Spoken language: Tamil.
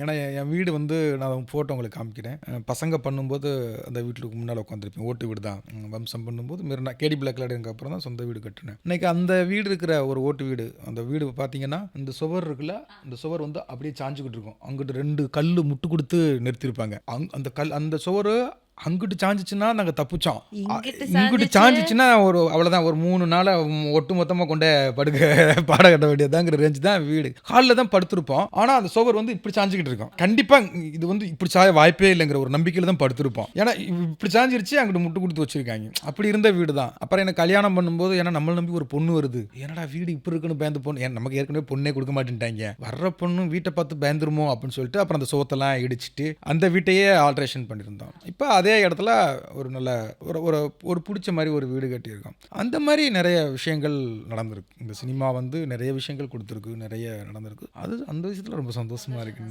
ஏன்னா என் வீடு வந்து நான் ஃபோட்டோ உங்களுக்கு காமிக்கிறேன். பசங்க பண்ணும்போது அந்த வீட்டுக்கு முன்னால் உட்காந்துருப்பேன். ஓட்டு வீடு தான். வம்சம் பண்ணும்போது மெரினா கேடி பிளாக் லாடுக்கு அப்புறம் தான் சொந்த வீடு கட்டினேன். இன்னைக்கு அந்த வீடு இருக்கிற ஒரு ஓட்டு வீடு, அந்த வீடு பார்த்தீங்கன்னா இந்த சுவர் இருக்குல்ல, இந்த சுவர் வந்து அப்படியே சாஞ்சுக்கிட்டு இருக்கும். அங்கிட்டு 2 கல் முட்டு கொடுத்து நிறுத்தியிருப்பாங்க. அந்த கல் அந்த சுவர் அங்கிட்டு சாஞ்சிச்சுன்னா நாங்கள் தப்பிச்சோம். இங்கிட்டு சாஞ்சிச்சுன்னா ஒரு அவ்வளோதான், ஒரு 3 நாள் ஒட்டு மொத்தமாக கொண்டே படுக்க பாட கட்ட வேண்டியதாங்கிற ரேஞ்சு தான் வீடு. ஹாலில் தான் படுத்திருப்போம். ஆனால் அந்த சுவர் வந்து இப்படி சாஞ்சிக்கிட்டு இருக்கும். கண்டிப்பாக இது வந்து இப்படி சாய வாய்ப்பே இல்லைங்கிற ஒரு நம்பிக்கையில் தான் படுத்திருப்போம். ஏன்னா இப்படி சாஞ்சிருச்சு, அங்கிட்டு முட்டு கொடுத்து வச்சிருக்காங்க. அப்படி இருந்த வீடு தான். அப்புறம் எனக்கு கல்யாணம் பண்ணும்போது ஏன்னா நம்மளை நம்பி ஒரு பொண்ணு வருது, என்னடா வீடு இப்படி இருக்குன்னு பயந்து பொண்ணு, ஏன் நமக்கு ஏற்கனவே பொண்ணே கொடுக்க மாட்டேன்ட்டாங்க, வர்ற பொண்ணு வீட்டை பார்த்து பயந்துருமோ அப்படின்னு சொல்லிட்டு அப்புறம் அந்த சோத்தெல்லாம் இடிச்சிட்டு அந்த வீட்டையே ஆல்ட்ரேஷன் பண்ணியிருந்தோம். இப்போ அதே இடத்துல ஒரு நல்ல ஒரு பிடிச்ச மாதிரி ஒரு வீடு கட்டியிருக்கோம். அந்த மாதிரி நிறைய விஷயங்கள் நடந்திருக்கு. இந்த சினிமா வந்து நிறைய விஷயங்கள் கொடுத்துருக்கு, நிறைய நடந்திருக்கு. அது அந்த விஷயத்தில் ரொம்ப சந்தோஷமா இருக்கு.